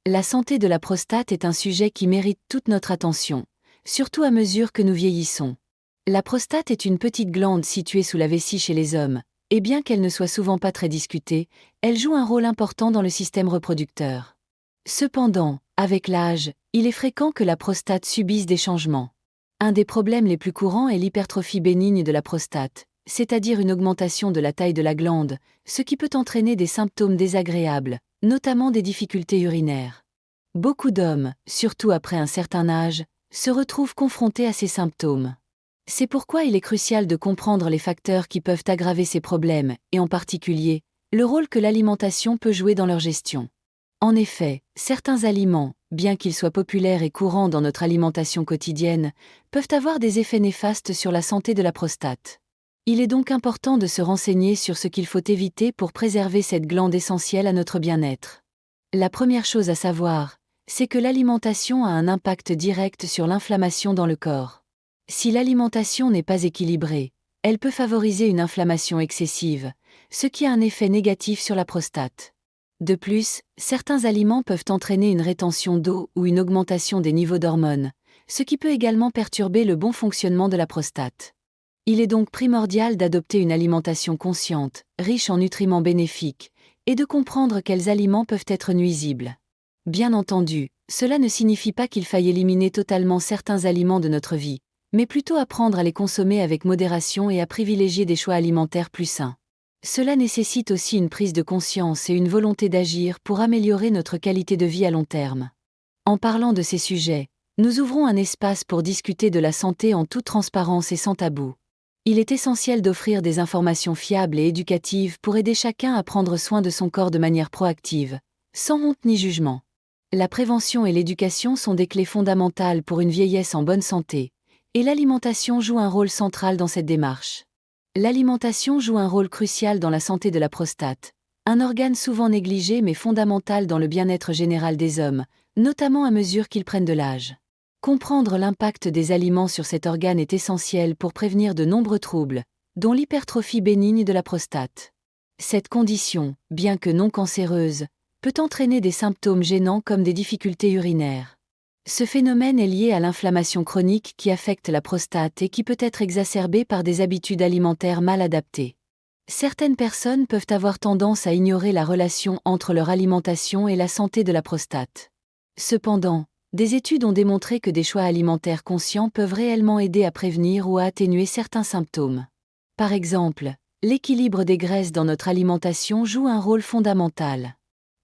La santé de la prostate est un sujet qui mérite toute notre attention, surtout à mesure que nous vieillissons. La prostate est une petite glande située sous la vessie chez les hommes, et bien qu'elle ne soit souvent pas très discutée, elle joue un rôle important dans le système reproducteur. Cependant, avec l'âge, il est fréquent que la prostate subisse des changements. Un des problèmes les plus courants est l'hypertrophie bénigne de la prostate, c'est-à-dire une augmentation de la taille de la glande, ce qui peut entraîner des symptômes désagréables, notamment des difficultés urinaires. Beaucoup d'hommes, surtout après un certain âge, se retrouvent confrontés à ces symptômes. C'est pourquoi il est crucial de comprendre les facteurs qui peuvent aggraver ces problèmes, et en particulier, le rôle que l'alimentation peut jouer dans leur gestion. En effet, certains aliments, bien qu'ils soient populaires et courants dans notre alimentation quotidienne, peuvent avoir des effets néfastes sur la santé de la prostate. Il est donc important de se renseigner sur ce qu'il faut éviter pour préserver cette glande essentielle à notre bien-être. La première chose à savoir, c'est que l'alimentation a un impact direct sur l'inflammation dans le corps. Si l'alimentation n'est pas équilibrée, elle peut favoriser une inflammation excessive, ce qui a un effet négatif sur la prostate. De plus, certains aliments peuvent entraîner une rétention d'eau ou une augmentation des niveaux d'hormones, ce qui peut également perturber le bon fonctionnement de la prostate. Il est donc primordial d'adopter une alimentation consciente, riche en nutriments bénéfiques, et de comprendre quels aliments peuvent être nuisibles. Bien entendu, cela ne signifie pas qu'il faille éliminer totalement certains aliments de notre vie, mais plutôt apprendre à les consommer avec modération et à privilégier des choix alimentaires plus sains. Cela nécessite aussi une prise de conscience et une volonté d'agir pour améliorer notre qualité de vie à long terme. En parlant de ces sujets, nous ouvrons un espace pour discuter de la santé en toute transparence et sans tabou. Il est essentiel d'offrir des informations fiables et éducatives pour aider chacun à prendre soin de son corps de manière proactive, sans honte ni jugement. La prévention et l'éducation sont des clés fondamentales pour une vieillesse en bonne santé, et l'alimentation joue un rôle central dans cette démarche. L'alimentation joue un rôle crucial dans la santé de la prostate, un organe souvent négligé mais fondamental dans le bien-être général des hommes, notamment à mesure qu'ils prennent de l'âge. Comprendre l'impact des aliments sur cet organe est essentiel pour prévenir de nombreux troubles, dont l'hypertrophie bénigne de la prostate. Cette condition, bien que non cancéreuse, peut entraîner des symptômes gênants comme des difficultés urinaires. Ce phénomène est lié à l'inflammation chronique qui affecte la prostate et qui peut être exacerbée par des habitudes alimentaires mal adaptées. Certaines personnes peuvent avoir tendance à ignorer la relation entre leur alimentation et la santé de la prostate. Cependant, des études ont démontré que des choix alimentaires conscients peuvent réellement aider à prévenir ou à atténuer certains symptômes. Par exemple, l'équilibre des graisses dans notre alimentation joue un rôle fondamental.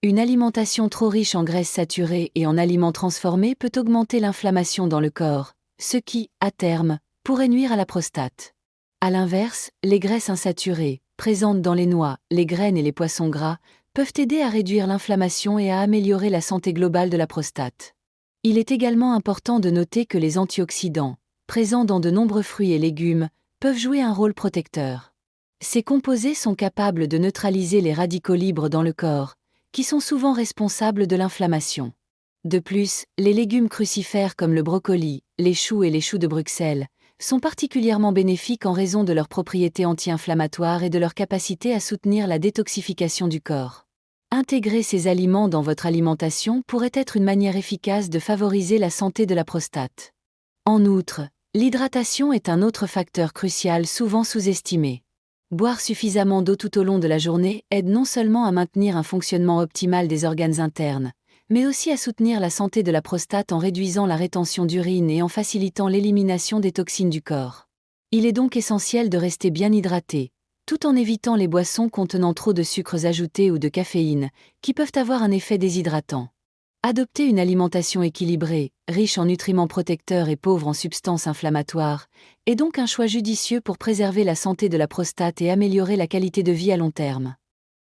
Une alimentation trop riche en graisses saturées et en aliments transformés peut augmenter l'inflammation dans le corps, ce qui, à terme, pourrait nuire à la prostate. À l'inverse, les graisses insaturées, présentes dans les noix, les graines et les poissons gras, peuvent aider à réduire l'inflammation et à améliorer la santé globale de la prostate. Il est également important de noter que les antioxydants, présents dans de nombreux fruits et légumes, peuvent jouer un rôle protecteur. Ces composés sont capables de neutraliser les radicaux libres dans le corps, qui sont souvent responsables de l'inflammation. De plus, les légumes crucifères comme le brocoli, les choux et les choux de Bruxelles sont particulièrement bénéfiques en raison de leurs propriétés anti-inflammatoires et de leur capacité à soutenir la détoxification du corps. Intégrer ces aliments dans votre alimentation pourrait être une manière efficace de favoriser la santé de la prostate. En outre, l'hydratation est un autre facteur crucial souvent sous-estimé. Boire suffisamment d'eau tout au long de la journée aide non seulement à maintenir un fonctionnement optimal des organes internes, mais aussi à soutenir la santé de la prostate en réduisant la rétention d'urine et en facilitant l'élimination des toxines du corps. Il est donc essentiel de rester bien hydraté, tout en évitant les boissons contenant trop de sucres ajoutés ou de caféine, qui peuvent avoir un effet déshydratant. Adopter une alimentation équilibrée, riche en nutriments protecteurs et pauvre en substances inflammatoires, est donc un choix judicieux pour préserver la santé de la prostate et améliorer la qualité de vie à long terme.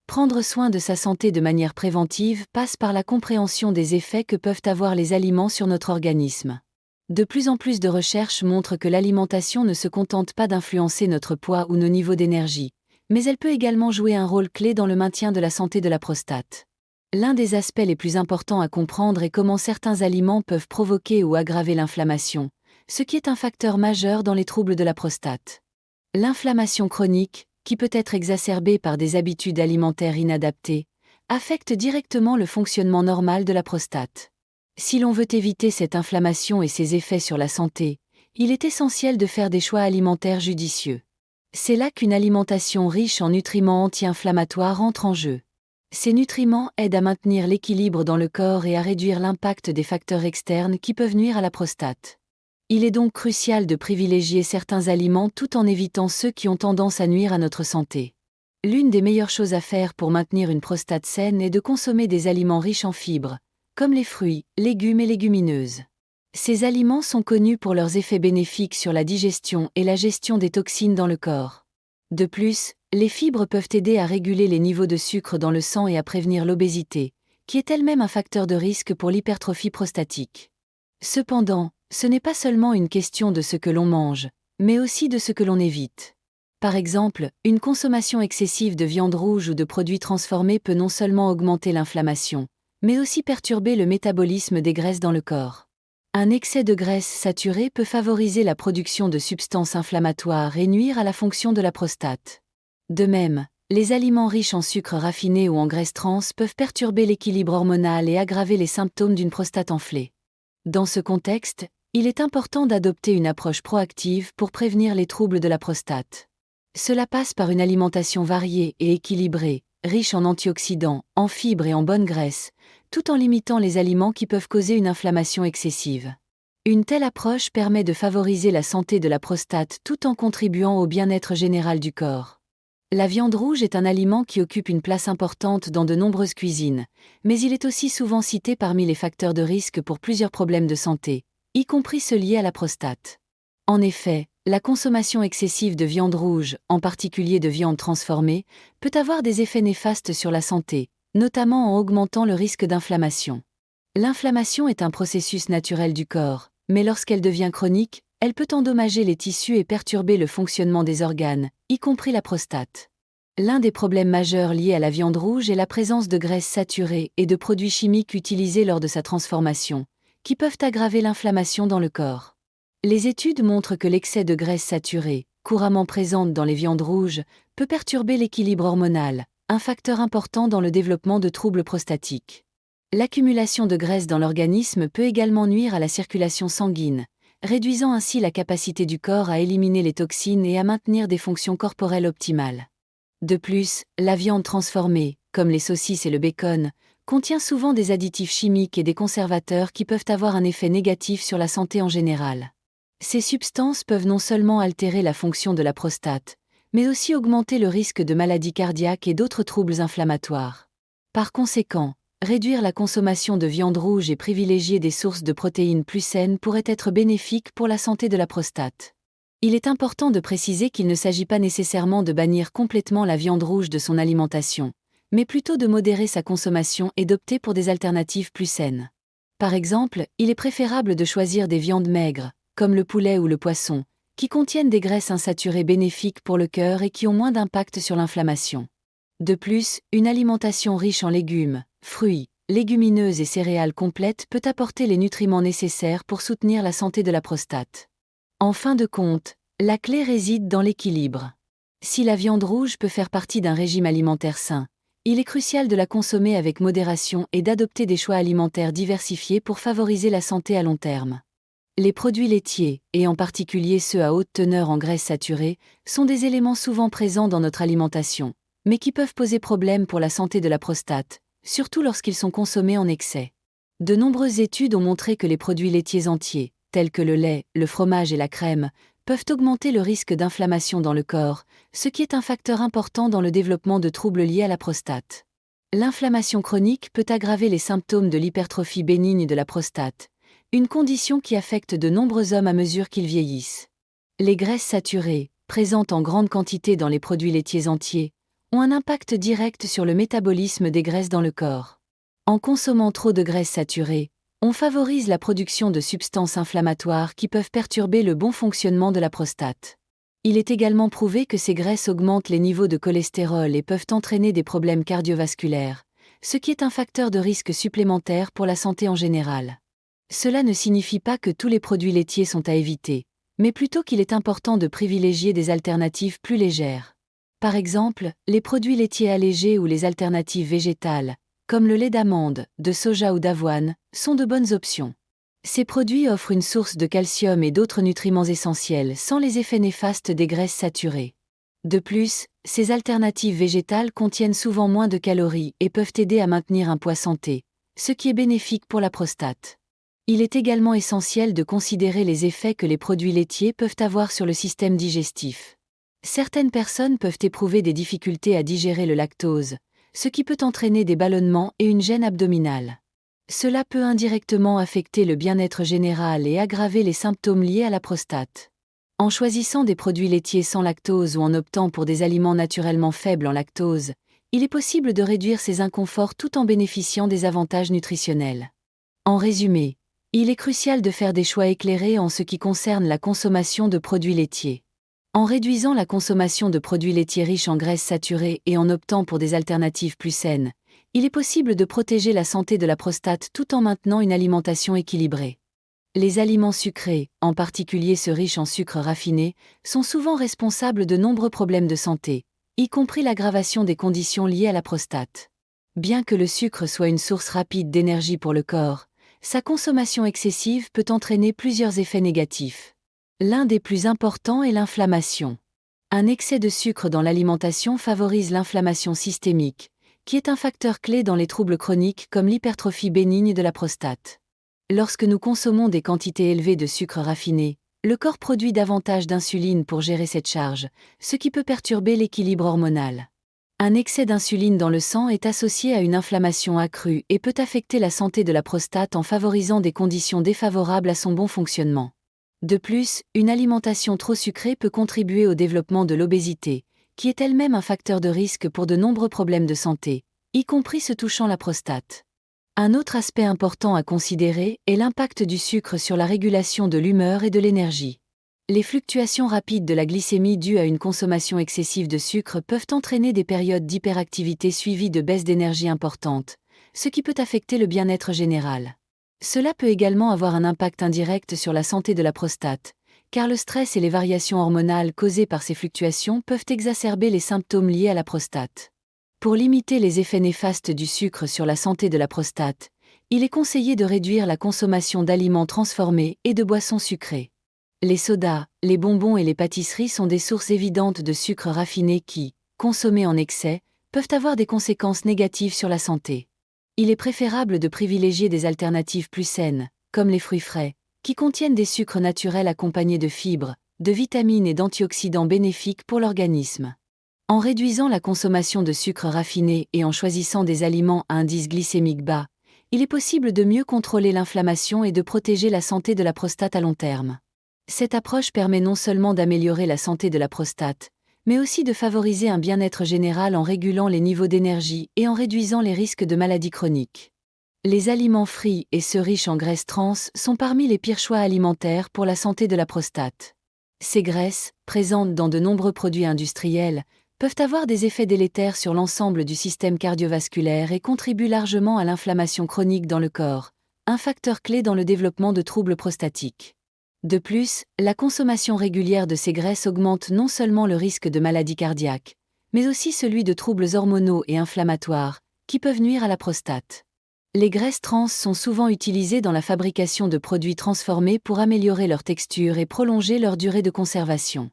Prendre soin de sa santé de manière préventive passe par la compréhension des effets que peuvent avoir les aliments sur notre organisme. De plus en plus de recherches montrent que l'alimentation ne se contente pas d'influencer notre poids ou nos niveaux d'énergie, mais elle peut également jouer un rôle clé dans le maintien de la santé de la prostate. L'un des aspects les plus importants à comprendre est comment certains aliments peuvent provoquer ou aggraver l'inflammation, ce qui est un facteur majeur dans les troubles de la prostate. L'inflammation chronique, qui peut être exacerbée par des habitudes alimentaires inadaptées, affecte directement le fonctionnement normal de la prostate. Si l'on veut éviter cette inflammation et ses effets sur la santé, il est essentiel de faire des choix alimentaires judicieux. C'est là qu'une alimentation riche en nutriments anti-inflammatoires entre en jeu. Ces nutriments aident à maintenir l'équilibre dans le corps et à réduire l'impact des facteurs externes qui peuvent nuire à la prostate. Il est donc crucial de privilégier certains aliments tout en évitant ceux qui ont tendance à nuire à notre santé. L'une des meilleures choses à faire pour maintenir une prostate saine est de consommer des aliments riches en fibres, comme les fruits, légumes et légumineuses. Ces aliments sont connus pour leurs effets bénéfiques sur la digestion et la gestion des toxines dans le corps. De plus, les fibres peuvent aider à réguler les niveaux de sucre dans le sang et à prévenir l'obésité, qui est elle-même un facteur de risque pour l'hypertrophie prostatique. Cependant, ce n'est pas seulement une question de ce que l'on mange, mais aussi de ce que l'on évite. Par exemple, une consommation excessive de viande rouge ou de produits transformés peut non seulement augmenter l'inflammation, mais aussi perturber le métabolisme des graisses dans le corps. Un excès de graisse saturée peut favoriser la production de substances inflammatoires et nuire à la fonction de la prostate. De même, les aliments riches en sucre raffiné ou en graisses trans peuvent perturber l'équilibre hormonal et aggraver les symptômes d'une prostate enflée. Dans ce contexte, il est important d'adopter une approche proactive pour prévenir les troubles de la prostate. Cela passe par une alimentation variée et équilibrée, riche en antioxydants, en fibres et en bonnes graisses, tout en limitant les aliments qui peuvent causer une inflammation excessive. Une telle approche permet de favoriser la santé de la prostate tout en contribuant au bien-être général du corps. La viande rouge est un aliment qui occupe une place importante dans de nombreuses cuisines, mais il est aussi souvent cité parmi les facteurs de risque pour plusieurs problèmes de santé, y compris ceux liés à la prostate. En effet, la consommation excessive de viande rouge, en particulier de viande transformée, peut avoir des effets néfastes sur la santé, notamment en augmentant le risque d'inflammation. L'inflammation est un processus naturel du corps, mais lorsqu'elle devient chronique, elle peut endommager les tissus et perturber le fonctionnement des organes, y compris la prostate. L'un des problèmes majeurs liés à la viande rouge est la présence de graisses saturées et de produits chimiques utilisés lors de sa transformation, qui peuvent aggraver l'inflammation dans le corps. Les études montrent que l'excès de graisses saturées, couramment présente dans les viandes rouges, peut perturber l'équilibre hormonal, un facteur important dans le développement de troubles prostatiques. L'accumulation de graisse dans l'organisme peut également nuire à la circulation sanguine, réduisant ainsi la capacité du corps à éliminer les toxines et à maintenir des fonctions corporelles optimales. De plus, la viande transformée, comme les saucisses et le bacon, contient souvent des additifs chimiques et des conservateurs qui peuvent avoir un effet négatif sur la santé en général. Ces substances peuvent non seulement altérer la fonction de la prostate, mais aussi augmenter le risque de maladies cardiaques et d'autres troubles inflammatoires. Par conséquent, réduire la consommation de viande rouge et privilégier des sources de protéines plus saines pourrait être bénéfique pour la santé de la prostate. Il est important de préciser qu'il ne s'agit pas nécessairement de bannir complètement la viande rouge de son alimentation, mais plutôt de modérer sa consommation et d'opter pour des alternatives plus saines. Par exemple, il est préférable de choisir des viandes maigres, comme le poulet ou le poisson, qui contiennent des graisses insaturées bénéfiques pour le cœur et qui ont moins d'impact sur l'inflammation. De plus, une alimentation riche en légumes, fruits, légumineuses et céréales complètes peut apporter les nutriments nécessaires pour soutenir la santé de la prostate. En fin de compte, la clé réside dans l'équilibre. Si la viande rouge peut faire partie d'un régime alimentaire sain, il est crucial de la consommer avec modération et d'adopter des choix alimentaires diversifiés pour favoriser la santé à long terme. Les produits laitiers, et en particulier ceux à haute teneur en graisses saturées, sont des éléments souvent présents dans notre alimentation, mais qui peuvent poser problème pour la santé de la prostate, surtout lorsqu'ils sont consommés en excès. De nombreuses études ont montré que les produits laitiers entiers, tels que le lait, le fromage et la crème, peuvent augmenter le risque d'inflammation dans le corps, ce qui est un facteur important dans le développement de troubles liés à la prostate. L'inflammation chronique peut aggraver les symptômes de l'hypertrophie bénigne de la prostate, une condition qui affecte de nombreux hommes à mesure qu'ils vieillissent. Les graisses saturées, présentes en grande quantité dans les produits laitiers entiers, ont un impact direct sur le métabolisme des graisses dans le corps. En consommant trop de graisses saturées, on favorise la production de substances inflammatoires qui peuvent perturber le bon fonctionnement de la prostate. Il est également prouvé que ces graisses augmentent les niveaux de cholestérol et peuvent entraîner des problèmes cardiovasculaires, ce qui est un facteur de risque supplémentaire pour la santé en général. Cela ne signifie pas que tous les produits laitiers sont à éviter, mais plutôt qu'il est important de privilégier des alternatives plus légères. Par exemple, les produits laitiers allégés ou les alternatives végétales, comme le lait d'amande, de soja ou d'avoine, sont de bonnes options. Ces produits offrent une source de calcium et d'autres nutriments essentiels sans les effets néfastes des graisses saturées. De plus, ces alternatives végétales contiennent souvent moins de calories et peuvent aider à maintenir un poids santé, ce qui est bénéfique pour la prostate. Il est également essentiel de considérer les effets que les produits laitiers peuvent avoir sur le système digestif. Certaines personnes peuvent éprouver des difficultés à digérer le lactose, ce qui peut entraîner des ballonnements et une gêne abdominale. Cela peut indirectement affecter le bien-être général et aggraver les symptômes liés à la prostate. En choisissant des produits laitiers sans lactose ou en optant pour des aliments naturellement faibles en lactose, il est possible de réduire ces inconforts tout en bénéficiant des avantages nutritionnels. En résumé, il est crucial de faire des choix éclairés en ce qui concerne la consommation de produits laitiers. En réduisant la consommation de produits laitiers riches en graisses saturées et en optant pour des alternatives plus saines, il est possible de protéger la santé de la prostate tout en maintenant une alimentation équilibrée. Les aliments sucrés, en particulier ceux riches en sucre raffiné, sont souvent responsables de nombreux problèmes de santé, y compris l'aggravation des conditions liées à la prostate. Bien que le sucre soit une source rapide d'énergie pour le corps, sa consommation excessive peut entraîner plusieurs effets négatifs. L'un des plus importants est l'inflammation. Un excès de sucre dans l'alimentation favorise l'inflammation systémique, qui est un facteur clé dans les troubles chroniques comme l'hypertrophie bénigne de la prostate. Lorsque nous consommons des quantités élevées de sucre raffiné, le corps produit davantage d'insuline pour gérer cette charge, ce qui peut perturber l'équilibre hormonal. Un excès d'insuline dans le sang est associé à une inflammation accrue et peut affecter la santé de la prostate en favorisant des conditions défavorables à son bon fonctionnement. De plus, une alimentation trop sucrée peut contribuer au développement de l'obésité, qui est elle-même un facteur de risque pour de nombreux problèmes de santé, y compris ceux touchant la prostate. Un autre aspect important à considérer est l'impact du sucre sur la régulation de l'humeur et de l'énergie. Les fluctuations rapides de la glycémie dues à une consommation excessive de sucre peuvent entraîner des périodes d'hyperactivité suivies de baisse d'énergie importantes, ce qui peut affecter le bien-être général. Cela peut également avoir un impact indirect sur la santé de la prostate, car le stress et les variations hormonales causées par ces fluctuations peuvent exacerber les symptômes liés à la prostate. Pour limiter les effets néfastes du sucre sur la santé de la prostate, il est conseillé de réduire la consommation d'aliments transformés et de boissons sucrées. Les sodas, les bonbons et les pâtisseries sont des sources évidentes de sucre raffiné qui, consommés en excès, peuvent avoir des conséquences négatives sur la santé. Il est préférable de privilégier des alternatives plus saines, comme les fruits frais, qui contiennent des sucres naturels accompagnés de fibres, de vitamines et d'antioxydants bénéfiques pour l'organisme. En réduisant la consommation de sucre raffiné et en choisissant des aliments à indice glycémique bas, il est possible de mieux contrôler l'inflammation et de protéger la santé de la prostate à long terme. Cette approche permet non seulement d'améliorer la santé de la prostate, mais aussi de favoriser un bien-être général en régulant les niveaux d'énergie et en réduisant les risques de maladies chroniques. Les aliments frits et ceux riches en graisses trans sont parmi les pires choix alimentaires pour la santé de la prostate. Ces graisses, présentes dans de nombreux produits industriels, peuvent avoir des effets délétères sur l'ensemble du système cardiovasculaire et contribuent largement à l'inflammation chronique dans le corps, un facteur clé dans le développement de troubles prostatiques. De plus, la consommation régulière de ces graisses augmente non seulement le risque de maladies cardiaques, mais aussi celui de troubles hormonaux et inflammatoires, qui peuvent nuire à la prostate. Les graisses trans sont souvent utilisées dans la fabrication de produits transformés pour améliorer leur texture et prolonger leur durée de conservation.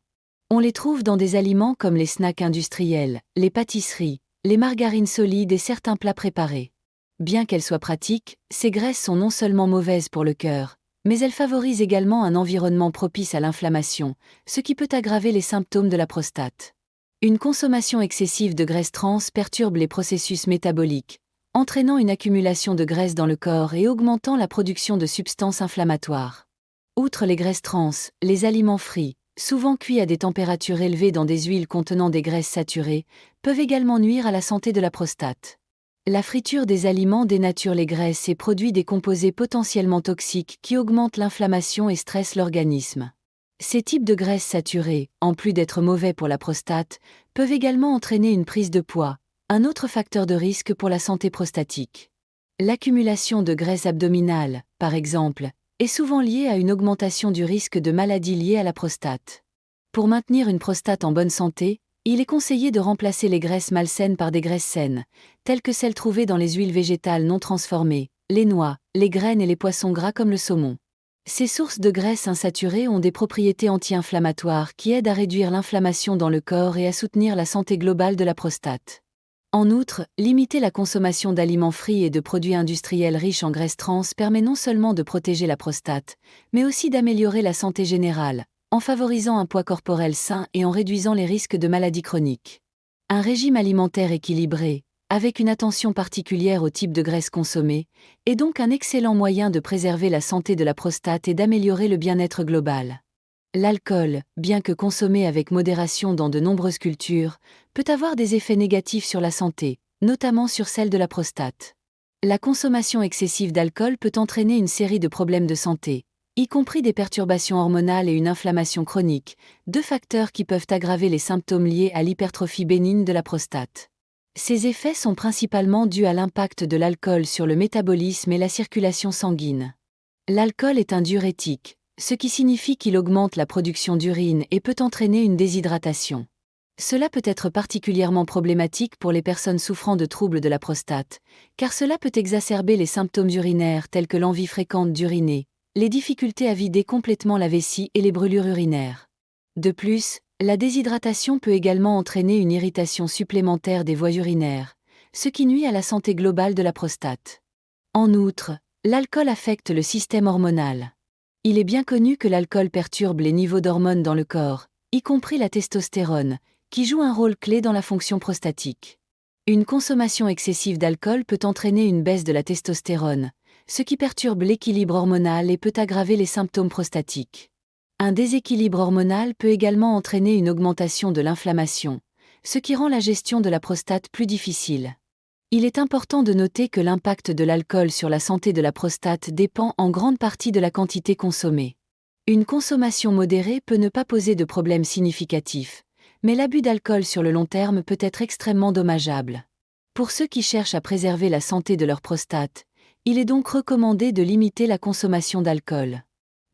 On les trouve dans des aliments comme les snacks industriels, les pâtisseries, les margarines solides et certains plats préparés. Bien qu'elles soient pratiques, ces graisses sont non seulement mauvaises pour le cœur, mais elles favorisent également un environnement propice à l'inflammation, ce qui peut aggraver les symptômes de la prostate. Une consommation excessive de graisses trans perturbe les processus métaboliques, entraînant une accumulation de graisse dans le corps et augmentant la production de substances inflammatoires. Outre les graisses trans, les aliments frits, souvent cuits à des températures élevées dans des huiles contenant des graisses saturées, peuvent également nuire à la santé de la prostate. La friture des aliments dénature les graisses et produit des composés potentiellement toxiques qui augmentent l'inflammation et stressent l'organisme. Ces types de graisses saturées, en plus d'être mauvais pour la prostate, peuvent également entraîner une prise de poids, un autre facteur de risque pour la santé prostatique. L'accumulation de graisse abdominale, par exemple, est souvent liée à une augmentation du risque de maladies liées à la prostate. Pour maintenir une prostate en bonne santé, Il est conseillé de remplacer les graisses malsaines par des graisses saines, telles que celles trouvées dans les huiles végétales non transformées, les noix, les graines et les poissons gras comme le saumon. Ces sources de graisses insaturées ont des propriétés anti-inflammatoires qui aident à réduire l'inflammation dans le corps et à soutenir la santé globale de la prostate. En outre, limiter la consommation d'aliments frits et de produits industriels riches en graisses trans permet non seulement de protéger la prostate, mais aussi d'améliorer la santé générale, en favorisant un poids corporel sain et en réduisant les risques de maladies chroniques. Un régime alimentaire équilibré, avec une attention particulière au type de graisse consommée, est donc un excellent moyen de préserver la santé de la prostate et d'améliorer le bien-être global. L'alcool, bien que consommé avec modération dans de nombreuses cultures, peut avoir des effets négatifs sur la santé, notamment sur celle de la prostate. La consommation excessive d'alcool peut entraîner une série de problèmes de santé, y compris des perturbations hormonales et une inflammation chronique, deux facteurs qui peuvent aggraver les symptômes liés à l'hypertrophie bénigne de la prostate. Ces effets sont principalement dus à l'impact de l'alcool sur le métabolisme et la circulation sanguine. L'alcool est un diurétique, ce qui signifie qu'il augmente la production d'urine et peut entraîner une déshydratation. Cela peut être particulièrement problématique pour les personnes souffrant de troubles de la prostate, car cela peut exacerber les symptômes urinaires tels que l'envie fréquente d'uriner, les difficultés à vider complètement la vessie et les brûlures urinaires. De plus, la déshydratation peut également entraîner une irritation supplémentaire des voies urinaires, ce qui nuit à la santé globale de la prostate. En outre, l'alcool affecte le système hormonal. Il est bien connu que l'alcool perturbe les niveaux d'hormones dans le corps, y compris la testostérone, qui joue un rôle clé dans la fonction prostatique. Une consommation excessive d'alcool peut entraîner une baisse de la testostérone, ce qui perturbe l'équilibre hormonal et peut aggraver les symptômes prostatiques. Un déséquilibre hormonal peut également entraîner une augmentation de l'inflammation, ce qui rend la gestion de la prostate plus difficile. Il est important de noter que l'impact de l'alcool sur la santé de la prostate dépend en grande partie de la quantité consommée. Une consommation modérée peut ne pas poser de problème significatif, mais l'abus d'alcool sur le long terme peut être extrêmement dommageable. Pour ceux qui cherchent à préserver la santé de leur prostate, il est donc recommandé de limiter la consommation d'alcool.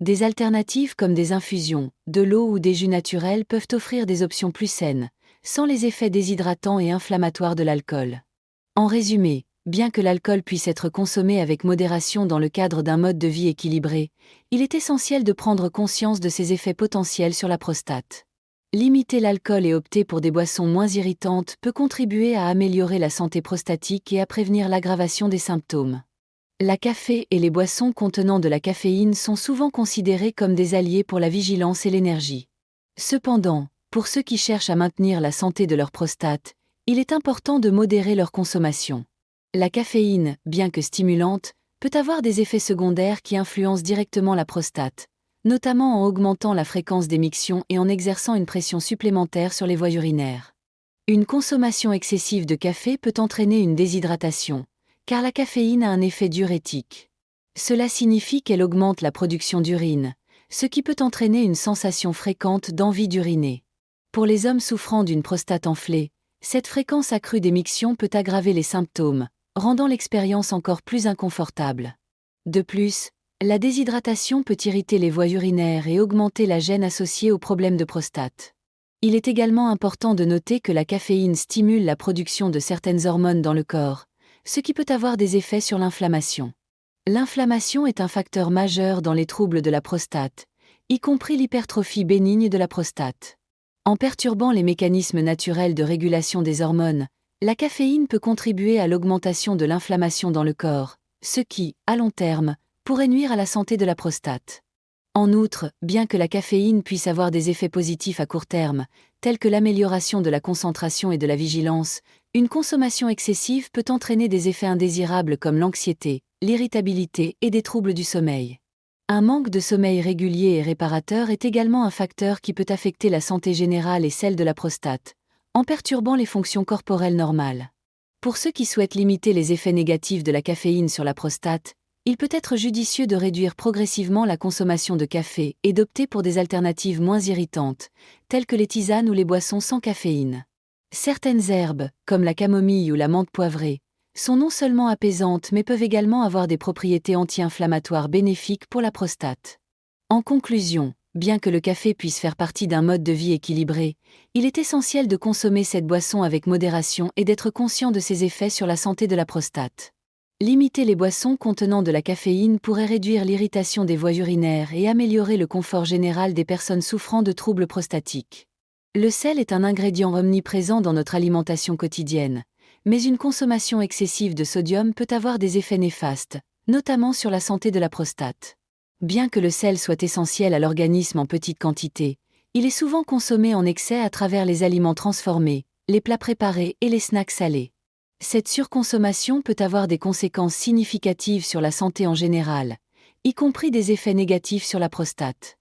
Des alternatives comme des infusions, de l'eau ou des jus naturels peuvent offrir des options plus saines, sans les effets déshydratants et inflammatoires de l'alcool. En résumé, bien que l'alcool puisse être consommé avec modération dans le cadre d'un mode de vie équilibré, il est essentiel de prendre conscience de ses effets potentiels sur la prostate. Limiter l'alcool et opter pour des boissons moins irritantes peut contribuer à améliorer la santé prostatique et à prévenir l'aggravation des symptômes. La café et les boissons contenant de la caféine sont souvent considérés comme des alliés pour la vigilance et l'énergie. Cependant, pour ceux qui cherchent à maintenir la santé de leur prostate, il est important de modérer leur consommation. La caféine, bien que stimulante, peut avoir des effets secondaires qui influencent directement la prostate, notamment en augmentant la fréquence d'émission et en exerçant une pression supplémentaire sur les voies urinaires. Une consommation excessive de café peut entraîner une déshydratation, car la caféine a un effet diurétique. Cela signifie qu'elle augmente la production d'urine, ce qui peut entraîner une sensation fréquente d'envie d'uriner. Pour les hommes souffrant d'une prostate enflée, cette fréquence accrue d'émission peut aggraver les symptômes, rendant l'expérience encore plus inconfortable. De plus, la déshydratation peut irriter les voies urinaires et augmenter la gêne associée aux problèmes de prostate. Il est également important de noter que la caféine stimule la production de certaines hormones dans le corps, ce qui peut avoir des effets sur l'inflammation. L'inflammation est un facteur majeur dans les troubles de la prostate, y compris l'hypertrophie bénigne de la prostate. En perturbant les mécanismes naturels de régulation des hormones, la caféine peut contribuer à l'augmentation de l'inflammation dans le corps, ce qui, à long terme, pourrait nuire à la santé de la prostate. En outre, bien que la caféine puisse avoir des effets positifs à court terme, tels que l'amélioration de la concentration et de la vigilance, une consommation excessive peut entraîner des effets indésirables comme l'anxiété, l'irritabilité et des troubles du sommeil. Un manque de sommeil régulier et réparateur est également un facteur qui peut affecter la santé générale et celle de la prostate, en perturbant les fonctions corporelles normales. Pour ceux qui souhaitent limiter les effets négatifs de la caféine sur la prostate, il peut être judicieux de réduire progressivement la consommation de café et d'opter pour des alternatives moins irritantes, telles que les tisanes ou les boissons sans caféine. Certaines herbes, comme la camomille ou la menthe poivrée, sont non seulement apaisantes mais peuvent également avoir des propriétés anti-inflammatoires bénéfiques pour la prostate. En conclusion, Bien que le café puisse faire partie d'un mode de vie équilibré, il est essentiel de consommer cette boisson avec modération et d'être conscient de ses effets sur la santé de la prostate. Limiter les boissons contenant de la caféine pourrait réduire l'irritation des voies urinaires et améliorer le confort général des personnes souffrant de troubles prostatiques. Le sel est un ingrédient omniprésent dans notre alimentation quotidienne, mais une consommation excessive de sodium peut avoir des effets néfastes, notamment sur la santé de la prostate. Bien que le sel soit essentiel à l'organisme en petite quantité, il est souvent consommé en excès à travers les aliments transformés, les plats préparés et les snacks salés. Cette surconsommation peut avoir des conséquences significatives sur la santé en général, y compris des effets négatifs sur la prostate.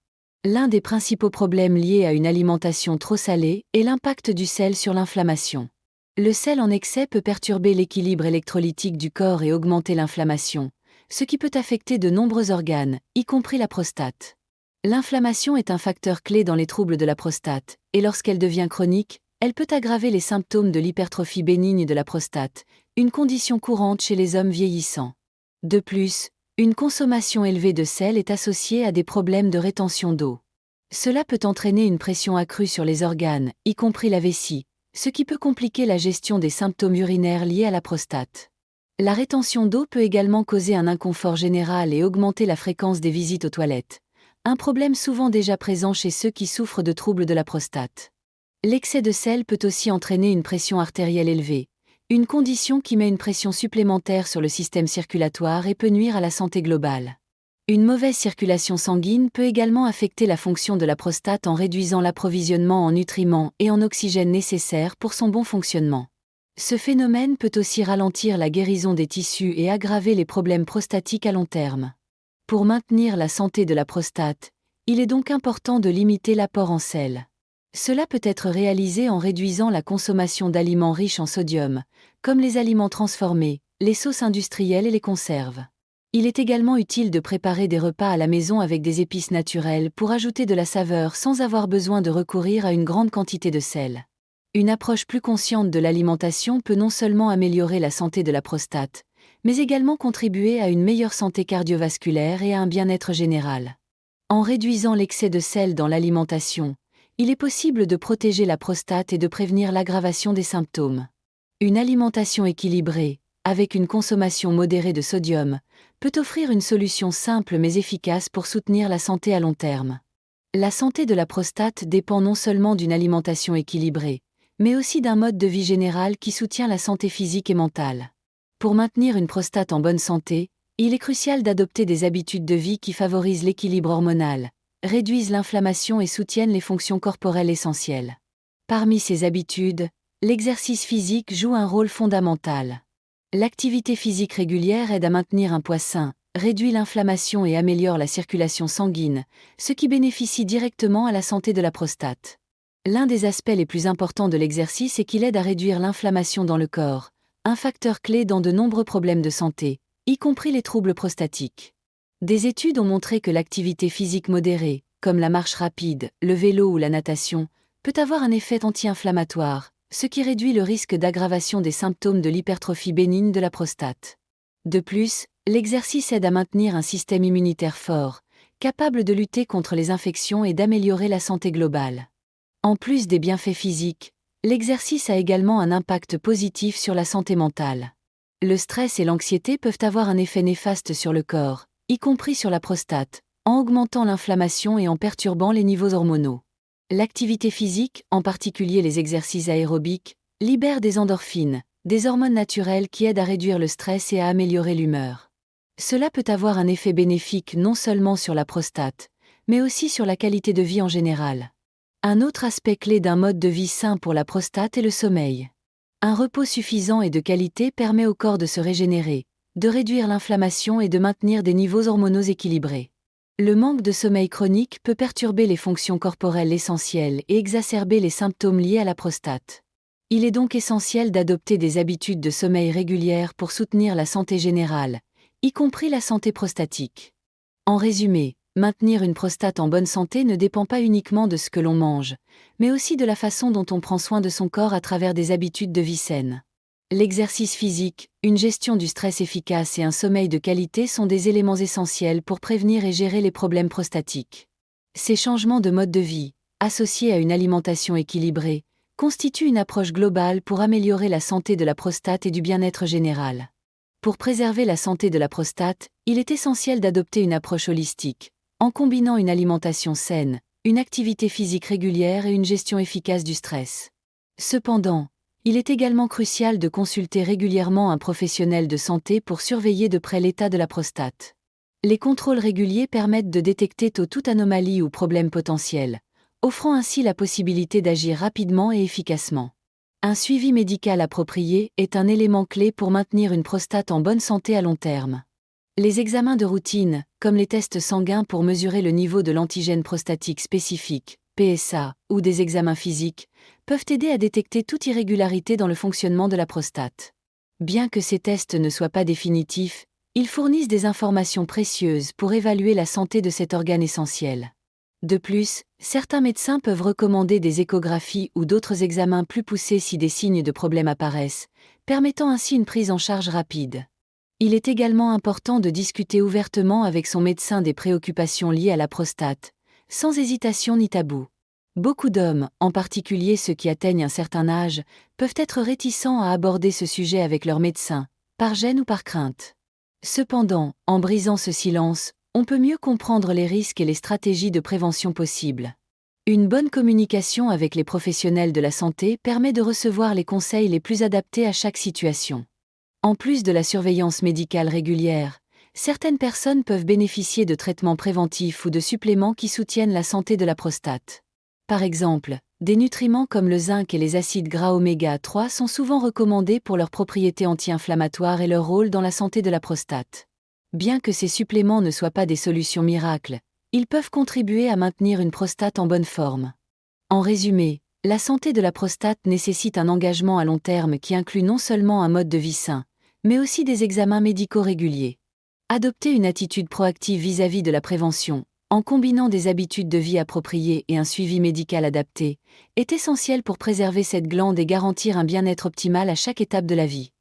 L'un des principaux problèmes liés à une alimentation trop salée est l'impact du sel sur l'inflammation. Le sel en excès peut perturber l'équilibre électrolytique du corps et augmenter l'inflammation, ce qui peut affecter de nombreux organes, y compris la prostate. L'inflammation est un facteur clé dans les troubles de la prostate, et lorsqu'elle devient chronique, elle peut aggraver les symptômes de l'hypertrophie bénigne de la prostate, une condition courante chez les hommes vieillissants. De plus, une consommation élevée de sel est associée à des problèmes de rétention d'eau. Cela peut entraîner une pression accrue sur les organes, y compris la vessie, ce qui peut compliquer la gestion des symptômes urinaires liés à la prostate. La rétention d'eau peut également causer un inconfort général et augmenter la fréquence des visites aux toilettes, un problème souvent déjà présent chez ceux qui souffrent de troubles de la prostate. L'excès de sel peut aussi entraîner une pression artérielle élevée, une condition qui met une pression supplémentaire sur le système circulatoire et peut nuire à la santé globale. Une mauvaise circulation sanguine peut également affecter la fonction de la prostate en réduisant l'approvisionnement en nutriments et en oxygène nécessaires pour son bon fonctionnement. Ce phénomène peut aussi ralentir la guérison des tissus et aggraver les problèmes prostatiques à long terme. Pour maintenir la santé de la prostate, il est donc important de limiter l'apport en sel. Cela peut être réalisé en réduisant la consommation d'aliments riches en sodium, comme les aliments transformés, les sauces industrielles et les conserves. Il est également utile de préparer des repas à la maison avec des épices naturelles pour ajouter de la saveur sans avoir besoin de recourir à une grande quantité de sel. Une approche plus consciente de l'alimentation peut non seulement améliorer la santé de la prostate, mais également contribuer à une meilleure santé cardiovasculaire et à un bien-être général. En réduisant l'excès de sel dans l'alimentation, il est possible de protéger la prostate et de prévenir l'aggravation des symptômes. Une alimentation équilibrée, avec une consommation modérée de sodium, peut offrir une solution simple mais efficace pour soutenir la santé à long terme. La santé de la prostate dépend non seulement d'une alimentation équilibrée, mais aussi d'un mode de vie général qui soutient la santé physique et mentale. Pour maintenir une prostate en bonne santé, il est crucial d'adopter des habitudes de vie qui favorisent l'équilibre hormonal, réduisent l'inflammation et soutiennent les fonctions corporelles essentielles. Parmi ces habitudes, l'exercice physique joue un rôle fondamental. L'activité physique régulière aide à maintenir un poids sain, réduit l'inflammation et améliore la circulation sanguine, ce qui bénéficie directement à la santé de la prostate. L'un des aspects les plus importants de l'exercice est qu'il aide à réduire l'inflammation dans le corps, un facteur clé dans de nombreux problèmes de santé, y compris les troubles prostatiques. Des études ont montré que l'activité physique modérée, comme la marche rapide, le vélo ou la natation, peut avoir un effet anti-inflammatoire, ce qui réduit le risque d'aggravation des symptômes de l'hypertrophie bénigne de la prostate. De plus, l'exercice aide à maintenir un système immunitaire fort, capable de lutter contre les infections et d'améliorer la santé globale. En plus des bienfaits physiques, l'exercice a également un impact positif sur la santé mentale. Le stress et l'anxiété peuvent avoir un effet néfaste sur le corps, y compris sur la prostate, en augmentant l'inflammation et en perturbant les niveaux hormonaux. L'activité physique, en particulier les exercices aérobiques, libère des endorphines, des hormones naturelles qui aident à réduire le stress et à améliorer l'humeur. Cela peut avoir un effet bénéfique non seulement sur la prostate, mais aussi sur la qualité de vie en général. Un autre aspect clé d'un mode de vie sain pour la prostate est le sommeil. Un repos suffisant et de qualité permet au corps de se régénérer, de réduire l'inflammation et de maintenir des niveaux hormonaux équilibrés. Le manque de sommeil chronique peut perturber les fonctions corporelles essentielles et exacerber les symptômes liés à la prostate. Il est donc essentiel d'adopter des habitudes de sommeil régulières pour soutenir la santé générale, y compris la santé prostatique. En résumé, maintenir une prostate en bonne santé ne dépend pas uniquement de ce que l'on mange, mais aussi de la façon dont on prend soin de son corps à travers des habitudes de vie saines. L'exercice physique, une gestion du stress efficace et un sommeil de qualité sont des éléments essentiels pour prévenir et gérer les problèmes prostatiques. Ces changements de mode de vie, associés à une alimentation équilibrée, constituent une approche globale pour améliorer la santé de la prostate et du bien-être général. Pour préserver la santé de la prostate, il est essentiel d'adopter une approche holistique, en combinant une alimentation saine, une activité physique régulière et une gestion efficace du stress. Cependant, il est également crucial de consulter régulièrement un professionnel de santé pour surveiller de près l'état de la prostate. Les contrôles réguliers permettent de détecter tôt toute anomalie ou problème potentiel, offrant ainsi la possibilité d'agir rapidement et efficacement. Un suivi médical approprié est un élément clé pour maintenir une prostate en bonne santé à long terme. Les examens de routine, comme les tests sanguins pour mesurer le niveau de l'antigène prostatique spécifique, PSA, ou des examens physiques, peuvent aider à détecter toute irrégularité dans le fonctionnement de la prostate. Bien que ces tests ne soient pas définitifs, ils fournissent des informations précieuses pour évaluer la santé de cet organe essentiel. De plus, certains médecins peuvent recommander des échographies ou d'autres examens plus poussés si des signes de problème apparaissent, permettant ainsi une prise en charge rapide. Il est également important de discuter ouvertement avec son médecin des préoccupations liées à la prostate, sans hésitation ni tabou. Beaucoup d'hommes, en particulier ceux qui atteignent un certain âge, peuvent être réticents à aborder ce sujet avec leur médecin, par gêne ou par crainte. Cependant, en brisant ce silence, on peut mieux comprendre les risques et les stratégies de prévention possibles. Une bonne communication avec les professionnels de la santé permet de recevoir les conseils les plus adaptés à chaque situation. En plus de la surveillance médicale régulière, certaines personnes peuvent bénéficier de traitements préventifs ou de suppléments qui soutiennent la santé de la prostate. Par exemple, des nutriments comme le zinc et les acides gras oméga 3 sont souvent recommandés pour leurs propriétés anti-inflammatoires et leur rôle dans la santé de la prostate. Bien que ces suppléments ne soient pas des solutions miracles, ils peuvent contribuer à maintenir une prostate en bonne forme. En résumé, la santé de la prostate nécessite un engagement à long terme qui inclut non seulement un mode de vie sain, mais aussi des examens médicaux réguliers. Adopter une attitude proactive vis-à-vis de la prévention, en combinant des habitudes de vie appropriées et un suivi médical adapté, est essentiel pour préserver cette glande et garantir un bien-être optimal à chaque étape de la vie.